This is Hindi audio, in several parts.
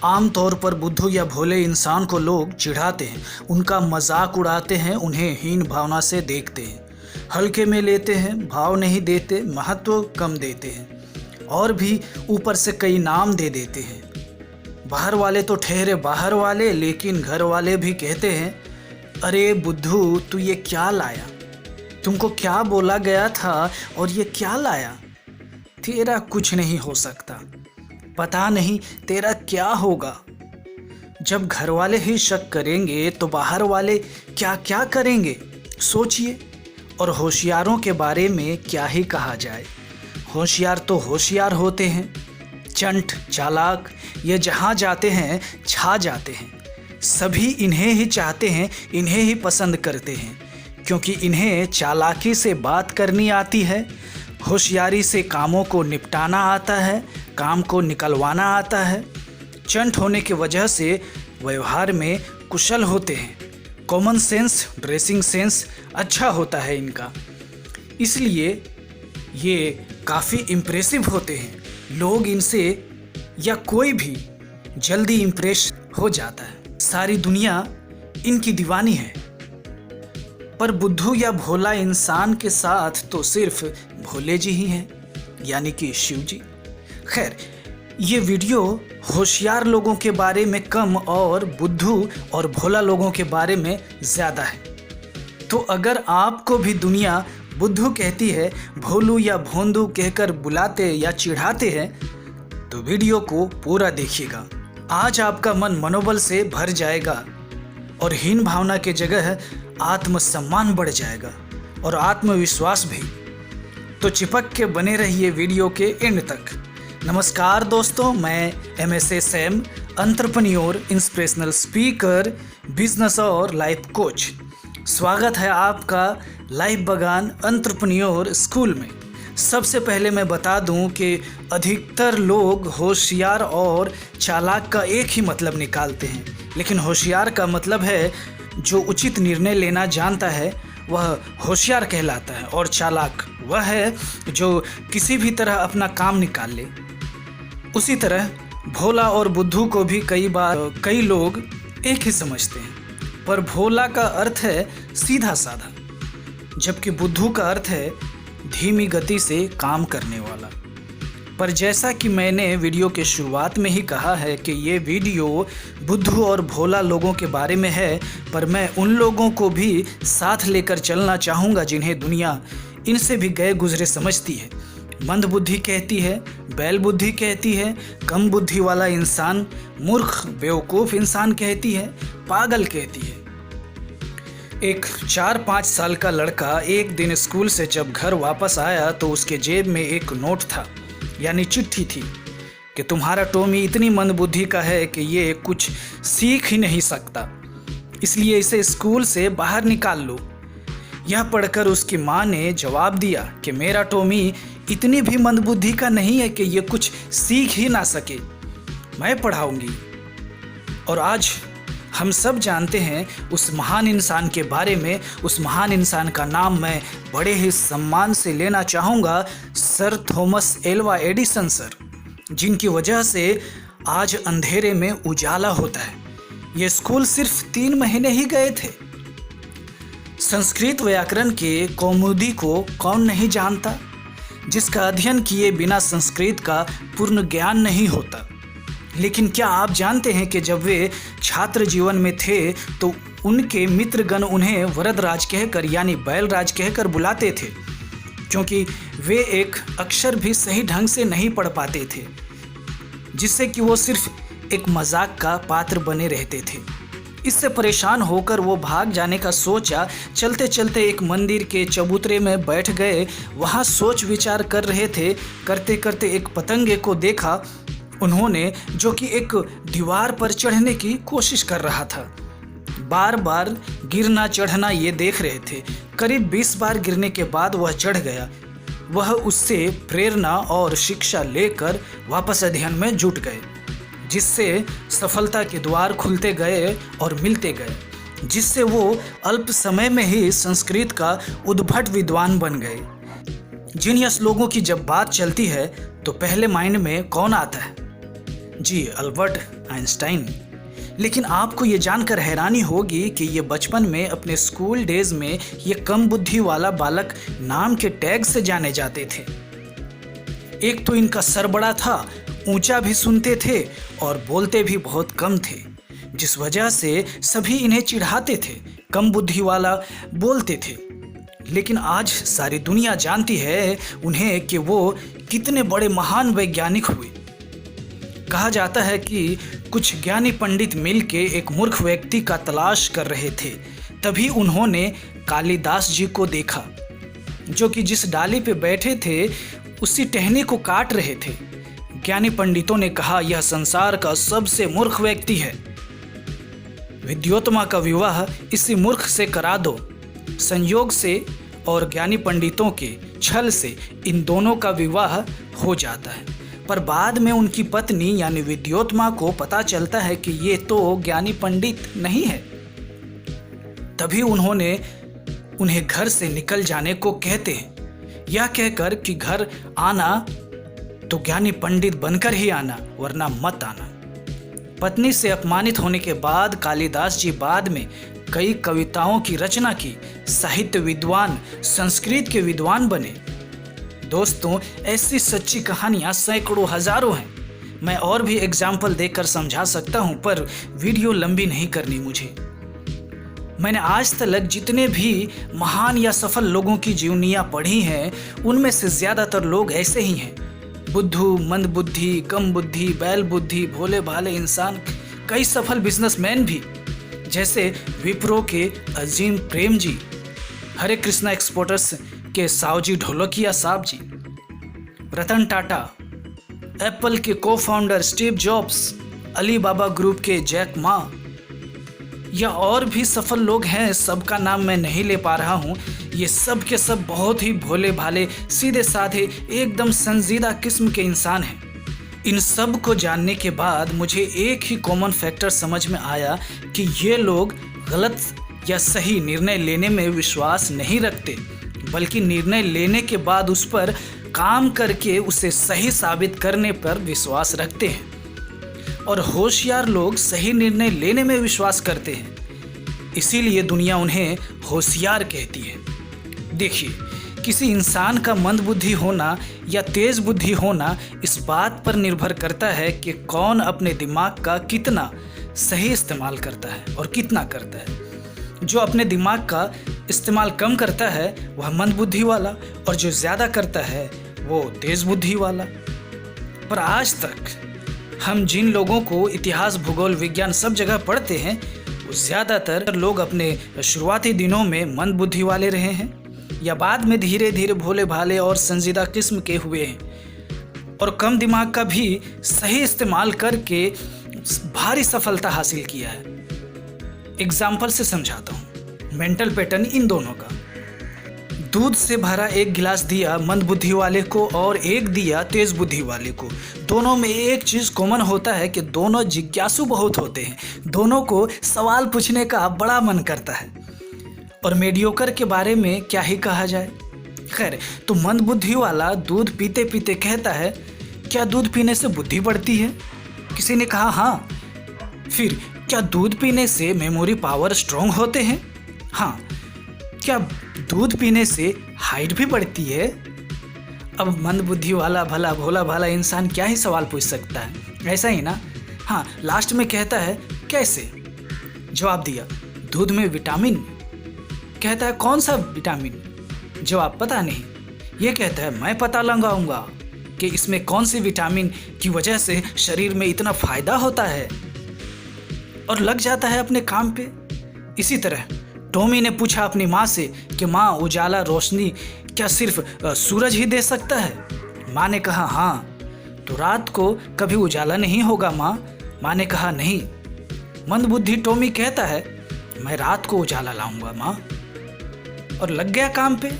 आम तौर पर बुद्धू या भोले इंसान को लोग चिढ़ाते हैं, उनका मजाक उड़ाते हैं, उन्हें हीन भावना से देखते हैं, हल्के में लेते हैं, भाव नहीं देते, महत्व कम देते हैं और भी ऊपर से कई नाम दे देते हैं। बाहर वाले तो ठहरे बाहर वाले, लेकिन घर वाले भी कहते हैं, अरे बुद्धू तू ये क्या लाया, तुमको क्या बोला गया था और ये क्या लाया, तेरा कुछ नहीं हो सकता, पता नहीं तेरा क्या होगा। जब घर वाले ही शक करेंगे तो बाहर वाले क्या क्या करेंगे, सोचिए। और होशियारों के बारे में क्या ही कहा जाए, होशियार तो होशियार होते हैं, चंट चालाक ये जहाँ जाते हैं छा जाते हैं। सभी इन्हें ही चाहते हैं, इन्हें ही पसंद करते हैं, क्योंकि इन्हें चालाकी से बात करनी आती है, होशियारी से कामों को निपटाना आता है, काम को निकलवाना आता है। चंट होने की वजह से व्यवहार में कुशल होते हैं, कॉमन सेंस, ड्रेसिंग सेंस अच्छा होता है इनका, इसलिए ये काफ़ी इम्प्रेसिव होते हैं। लोग इनसे या कोई भी जल्दी इम्प्रेस हो जाता है, सारी दुनिया इनकी दीवानी है। पर बुद्धू या भोला इंसान के साथ तो सिर्फ भोले जी ही हैं, यानी कि शिव जी। खैर, ये वीडियो होशियार लोगों के बारे में कम और बुद्धू और भोला लोगों के बारे में ज़्यादा है। तो अगर आपको भी दुनिया बुद्धू कहती है, भोलू या भोंदू कहकर बुलाते या चिढ़ाते हैं, तो वीडियो को पूरा देखिएगा। आज आपका मन मनोबल से भर जाएगा और हीन भावना के जगह आत्मसम्मान बढ़ जाएगा और आत्मविश्वास भी। तो चिपक के बने रहिए वीडियो के एंड तक। नमस्कार दोस्तों, मैं MSA Sam, entrepreneur, inspirational speaker, business और लाइफ कोच। स्वागत है आपका लाइफ बगान एंटरप्रेन्योर स्कूल में। सबसे पहले मैं बता दूं कि अधिकतर लोग होशियार और चालाक का एक ही मतलब निकालते हैं, लेकिन होशियार का मतलब है जो उचित निर्णय लेना जानता है, वह होशियार कहलाता है, और चालाक वह है जो किसी भी तरह अपना काम निकाल ले। उसी तरह भोला और बुद्धू को भी कई बार कई लोग एक ही समझते हैं, पर भोला का अर्थ है सीधा साधा, जबकि बुद्धू का अर्थ है धीमी गति से काम करने वाला। पर जैसा कि मैंने वीडियो के शुरुआत में ही कहा है कि ये वीडियो बुद्धू और भोला लोगों के बारे में है, पर मैं उन लोगों को भी साथ लेकर चलना चाहूँगा जिन्हें दुनिया इनसे भी गए गुजरे समझती है। मंद बुद्धि कहती है, बैल बुद्धि कहती है, कम बुद्धि वाला इंसान मूर्ख बेवकूफ़ इंसान कहती है, पागल कहती है। एक 4-5 साल का लड़का एक दिन स्कूल से जब घर वापस आया तो उसके जेब में एक नोट था, यानी चिट्ठी थी कि तुम्हारा टॉमी इतनी मंदबुद्धि का है कि ये कुछ सीख ही नहीं सकता, इसलिए इसे स्कूल से बाहर निकाल लो। यह पढ़कर उसकी माँ ने जवाब दिया कि मेरा टॉमी इतनी भी मंदबुद्धि का नहीं है कि ये कुछ सीख ही ना सके, मैं पढ़ाऊंगी। और आज हम सब जानते हैं उस महान इंसान के बारे में। उस महान इंसान का नाम मैं बड़े ही सम्मान से लेना चाहूँगा, sir Thomas Alva Edison sir, जिनकी वजह से आज अंधेरे में उजाला होता है। ये स्कूल सिर्फ 3 महीने ही गए थे। संस्कृत व्याकरण के कौमुदी को कौन नहीं जानता, जिसका अध्ययन किए बिना संस्कृत का पूर्ण ज्ञान नहीं होता। लेकिन क्या आप जानते हैं कि जब वे छात्र जीवन में थे तो उनके मित्रगण उन्हें वरदराज कहकर, यानी बैलराज कहकर बुलाते थे, क्योंकि वे एक अक्षर भी सही ढंग से नहीं पढ़ पाते थे, जिससे कि वो सिर्फ एक मजाक का पात्र बने रहते थे। इससे परेशान होकर वो भाग जाने का सोचा। चलते चलते एक मंदिर के चबूतरे में बैठ गए, वहाँ सोच विचार कर रहे थे। करते करते एक पतंगे को देखा उन्होंने, जो कि एक दीवार पर चढ़ने की कोशिश कर रहा था। बार बार गिरना चढ़ना ये देख रहे थे। करीब 20 बार गिरने के बाद वह चढ़ गया। वह उससे प्रेरणा और शिक्षा लेकर वापस अध्ययन में जुट गए, जिससे सफलता के द्वार खुलते गए और मिलते गए, जिससे वो अल्प समय में ही संस्कृत का उद्भट विद्वान बन गए। जीनियस लोगों की जब बात चलती है तो पहले माइंड में कौन आता है? जी, अल्बर्ट आइंस्टाइन। लेकिन आपको ये जानकर हैरानी होगी कि ये बचपन में अपने स्कूल डेज में ये कम बुद्धि वाला बालक नाम के टैग से जाने जाते थे। एक तो इनका सर बड़ा था, ऊंचा भी सुनते थे और बोलते भी बहुत कम थे, जिस वजह से सभी इन्हें चिढ़ाते थे, कम बुद्धि वाला बोलते थे। लेकिन आज सारी दुनिया जानती है उन्हें कि वो कितने बड़े महान वैज्ञानिक हुए। कहा जाता है कि कुछ ज्ञानी पंडित मिलके एक मूर्ख व्यक्ति का तलाश कर रहे थे। तभी उन्होंने कालिदास जी को देखा, जो कि जिस डाली पे बैठे थे उसी टहनी को काट रहे थे। ज्ञानी पंडितों ने कहा, यह संसार का सबसे मूर्ख व्यक्ति है, विद्योत्मा का विवाह इसी मूर्ख से करा दो। संयोग से और ज्ञानी पंडितों के छल से इन दोनों का विवाह हो जाता है। पर बाद में उनकी पत्नी यानी विद्योत्मा को पता चलता है कि ये तो ज्ञानी पंडित नहीं है। तभी उन्होंने उन्हें घर से निकल जाने को कहते हैं, यह कहकर कि घर आना तो ज्ञानी पंडित बनकर ही आना, वरना मत आना। पत्नी से अपमानित होने के बाद कालिदास जी बाद में कई कविताओं की रचना की, साहित्य विद्वान, संस्कृत के विद्वान बने। दोस्तों, ऐसी सच्ची कहानियां सैकड़ों हजारों हैं। मैं और भी एग्जाम्पल देकर समझा सकता हूं, पर वीडियो लंबी नहीं करनी मुझे। मैंने आज तक जितने भी महान या सफल लोगों की जीवनियां पढ़ी हैं, उनमें से ज़्यादातर लोग ऐसे ही हैं, बुद्धू, मंद बुद्धि, कम बुद्धि, बैल बुद्धि, भोले भाले इंसान। कई सफल बिजनेसमैन भी, जैसे विप्रो के अजीम प्रेम जी, हरे कृष्णा एक्सपोर्टर्स के सावजी ढोलकिया साहब जी, रतन टाटा, एप्पल के को फाउंडर स्टीव जॉब्स, अली बाबा ग्रुप के जैक मा, या और भी सफल लोग हैं, सबका नाम मैं नहीं ले पा रहा हूँ। ये सब के सब बहुत ही भोले भाले, सीधे साधे, एकदम संजीदा किस्म के इंसान हैं। इन सब को जानने के बाद मुझे एक ही कॉमन फैक्टर समझ में आया कि ये लोग गलत या सही निर्णय लेने में विश्वास नहीं रखते, बल्कि निर्णय लेने के बाद उस पर काम करके उसे सही साबित करने पर विश्वास रखते हैं। और होशियार लोग सही निर्णय लेने में विश्वास करते हैं, इसीलिए दुनिया उन्हें होशियार कहती है। देखिए, किसी इंसान का मंद बुद्धि होना या तेज बुद्धि होना इस बात पर निर्भर करता है कि कौन अपने दिमाग का कितना सही इस्तेमाल करता है और कितना करता है। जो अपने दिमाग का इस्तेमाल कम करता है वह मंद बुद्धि वाला, और जो ज़्यादा करता है वो तेज बुद्धि वाला। पर आज तक हम जिन लोगों को इतिहास, भूगोल, विज्ञान सब जगह पढ़ते हैं, वो ज़्यादातर लोग अपने शुरुआती दिनों में मंद बुद्धि वाले रहे हैं या बाद में धीरे धीरे भोले भाले और संजीदा किस्म के हुए हैं, और कम दिमाग का भी सही इस्तेमाल करके भारी सफलता हासिल किया है। एग्जाम्पल से समझाता हूँ मेंटल पैटर्न इन दोनों का। दूध से भरा एक गिलास दिया मंद बुद्धि वाले को और एक दिया तेज बुद्धि वाले को। दोनों में एक चीज़ कॉमन होता है कि दोनों जिज्ञासु बहुत होते हैं, दोनों को सवाल पूछने का बड़ा मन करता है। और मीडियोकर के बारे में क्या ही कहा जाए। खैर, तो मंद बुद्धि वाला दूध पीते पीते कहता है, क्या दूध पीने से बुद्धि बढ़ती है? किसी ने कहा हाँ। फिर क्या दूध पीने से मेमोरी पावर स्ट्रॉन्ग होते हैं? हाँ। क्या दूध पीने से हाइट भी बढ़ती है? अब मंद बुद्धि वाला भला भोला भाला इंसान क्या ही सवाल पूछ सकता है, ऐसा ही ना? हाँ। लास्ट में कहता है कैसे? जवाब दिया, दूध में विटामिन। कहता है कौन सा विटामिन? जवाब पता नहीं। ये कहता है मैं पता लगाऊंगा कि इसमें कौन सी विटामिन की वजह से शरीर में इतना फायदा होता है, और लग जाता है अपने काम पे। इसी तरह टॉमी ने पूछा अपनी माँ से कि माँ, उजाला रोशनी क्या सिर्फ सूरज ही दे सकता है? माँ ने कहा हाँ। तो रात को कभी उजाला नहीं होगा माँ? माँ ने कहा नहीं। मंदबुद्धि टॉमी कहता है मैं रात को उजाला लाऊंगा माँ, और लग गया काम पे।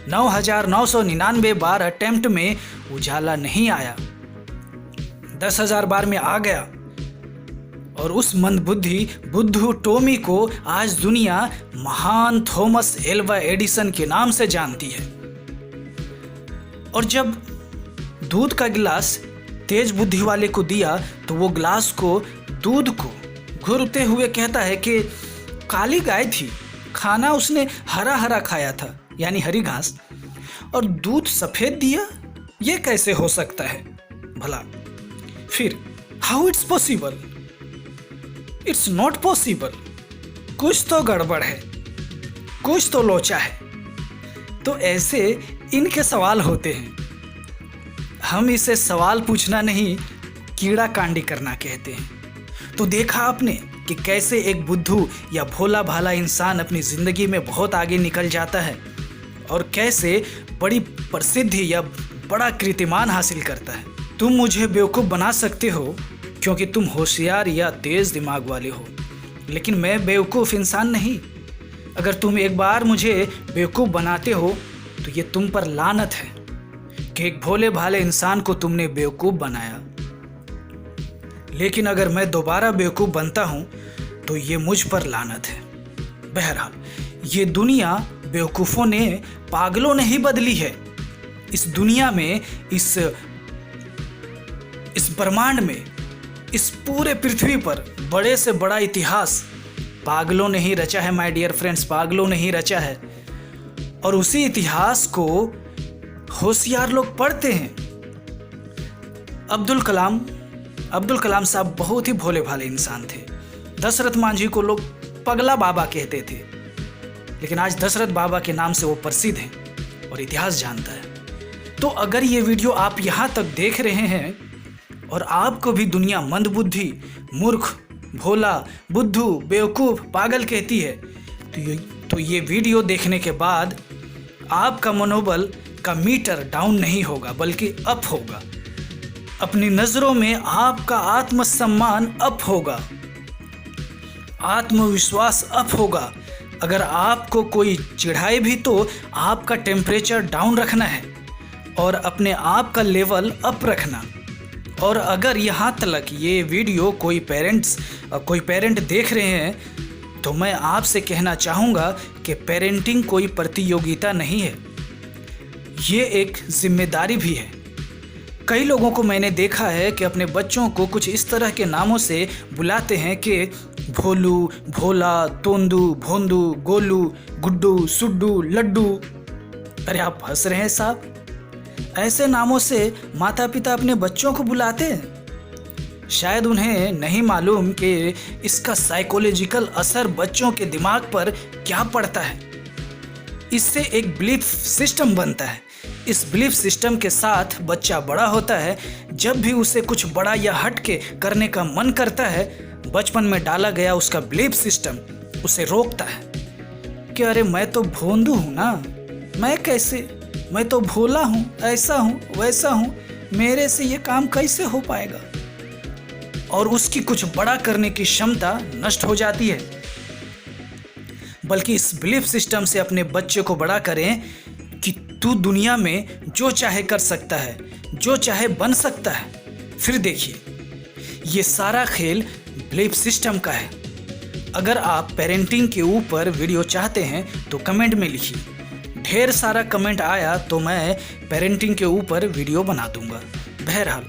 9,999 बार अटेम्प्ट में उजाला नहीं आया, 10,000 बार में आ गया। और उस मंदबुद्धि बुद्धू टॉमी को आज दुनिया महान थॉमस एल्वा एडिसन के नाम से जानती है। और जब दूध का गिलास तेज बुद्धि वाले को दिया तो वो ग्लास को, दूध को घूरते हुए कहता है कि काली गाय थी, खाना उसने हरा हरा खाया था, यानी हरी घास, और दूध सफ़ेद दिया, ये कैसे हो सकता है भला? फिर how it's possible, it's not possible, कुछ तो गड़बड़ है, कुछ तो लोचा है। तो ऐसे इनके सवाल होते हैं। हम इसे सवाल पूछना नहीं, कीड़ा कांडी करना कहते हैं। तो देखा आपने कि कैसे एक बुद्धू या भोला भाला इंसान अपनी ज़िंदगी में बहुत आगे निकल जाता है और कैसे बड़ी प्रसिद्धि या बड़ा कीर्तिमान हासिल करता है। तुम मुझे बेवकूफ़ बना सकते हो क्योंकि तुम होशियार या तेज़ दिमाग वाले हो, लेकिन मैं बेवकूफ़ इंसान नहीं। अगर तुम एक बार मुझे बेवकूफ़ बनाते हो तो ये तुम पर लानत है कि एक भोले भाले इंसान को तुमने बेवकूफ़ बनाया। लेकिन अगर मैं दोबारा बेवकूफ़ बनता हूँ तो ये मुझ पर लानत है। बहरहाल, ये दुनिया बेवकूफ़ों ने, पागलों ने ही बदली है। इस दुनिया में, इस ब्रह्मांड में, इस पूरे पृथ्वी पर बड़े से बड़ा इतिहास पागलों ने ही रचा है माय डियर फ्रेंड्स, पागलों ने ही रचा है। और उसी इतिहास को होशियार लोग पढ़ते हैं। अब्दुल कलाम साहब बहुत ही भोले भाले इंसान थे। दशरथ मांझी को लोग पगला बाबा कहते थे, लेकिन आज दशरथ बाबा के नाम से वो प्रसिद्ध हैं और इतिहास जानता है। तो अगर ये वीडियो आप यहाँ तक देख रहे हैं और आपको भी दुनिया मंदबुद्धि, मूर्ख, भोला, बुद्धू, बेवकूफ़, पागल कहती है तो ये वीडियो देखने के बाद आपका मनोबल का मीटर डाउन नहीं होगा बल्कि अप होगा। अपनी नज़रों में आपका आत्मसम्मान अप होगा, आत्मविश्वास अप होगा। अगर आपको कोई चिढ़ाए भी तो आपका टेम्परेचर डाउन रखना है और अपने आप का लेवल अप रखना। और अगर यहाँ तक ये वीडियो कोई पेरेंट देख रहे हैं तो मैं आपसे कहना चाहूँगा कि पेरेंटिंग कोई प्रतियोगिता नहीं है, ये एक जिम्मेदारी भी है। कई लोगों को मैंने देखा है कि अपने बच्चों को कुछ इस तरह के नामों से बुलाते हैं कि भोलू, भोला, तोंदू, भोंदू, गोलू, गुड्डू, सुड्डू, लड्डू। अरे आप हंस रहे हैं साहब? ऐसे नामों से माता पिता अपने बच्चों को बुलाते हैं। शायद उन्हें नहीं मालूम कि इसका साइकोलॉजिकल असर बच्चों के दिमाग पर क्या पड़ता है। इससे एक बिलीफ सिस्टम बनता है। इस बिलीफ सिस्टम के साथ बच्चा बड़ा होता है। जब भी उसे कुछ बड़ा या हट के करने का मन करता है, बचपन में डाला गया उसका बिलीफ सिस्टम उसे रोकता है कि अरे मैं तो भोंदू हूँ ना, मैं कैसे, मैं तो भोला हूँ, ऐसा हूँ, वैसा हूँ, मेरे से ये काम कैसे हो पाएगा। और उसकी कुछ बड़ा करने की क्षमता नष्ट हो जाती है। बल्कि इस बिलीफ सिस्टम से अपने बच्चे को बड़ा करें कि तू दुनिया में जो चाहे कर सकता है, जो चाहे बन सकता है। फिर देखिए, ये सारा खेल बिलीफ सिस्टम का है। अगर आप पेरेंटिंग के ऊपर वीडियो चाहते हैं तो कमेंट में लिखिए। ढेर सारा कमेंट आया तो मैं पेरेंटिंग के ऊपर वीडियो बना दूंगा। बहरहाल,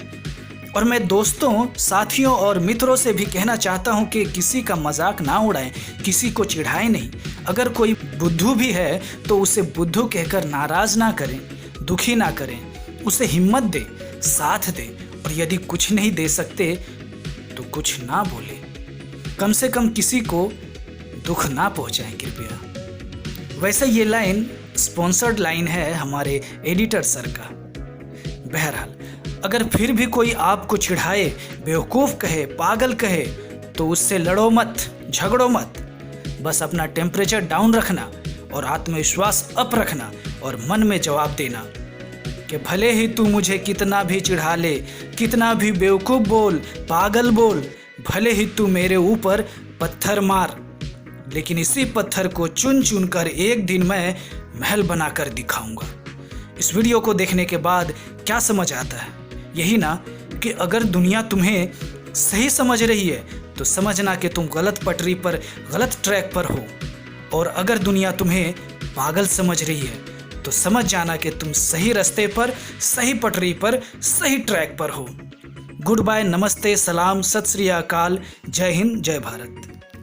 और मैं दोस्तों, साथियों और मित्रों से भी कहना चाहता हूं कि किसी का मजाक ना उड़ाएं, किसी को चिढ़ाएं नहीं। अगर कोई बुद्धू भी है तो उसे बुद्धू कहकर नाराज़ ना करें, दुखी ना करें, उसे हिम्मत दें, साथ दें। और यदि कुछ नहीं दे सकते तो कुछ ना बोले, कम से कम किसी को दुख ना पहुंचाएं कृपया। वैसे ये लाइन स्पॉन्सर्ड लाइन है हमारे एडिटर सर का। बहरहाल, अगर फिर भी कोई आपको चिढ़ाए, बेवकूफ़ कहे, पागल कहे तो उससे लड़ो मत, झगड़ो मत। बस अपना टेम्परेचर डाउन रखना और आत्मविश्वास अप रखना और मन में जवाब देना कि भले ही तू मुझे कितना भी चिढ़ा ले, कितना भी बेवकूफ़ बोल, पागल बोल, भले ही तू मेरे ऊपर पत्थर मार, लेकिन इसी पत्थर को चुन चुन कर एक दिन मैं महल बनाकर दिखाऊंगा। इस वीडियो को देखने के बाद क्या समझ आता है? यही ना कि अगर दुनिया तुम्हें सही समझ रही है तो समझना कि तुम गलत पटरी पर, गलत ट्रैक पर हो। और अगर दुनिया तुम्हें पागल समझ रही है तो समझ जाना कि तुम सही रास्ते पर, सही पटरी पर, सही ट्रैक पर हो। गुड बाय, नमस्ते, सलाम, सत श्री अकाल, जय हिंद, जय भारत।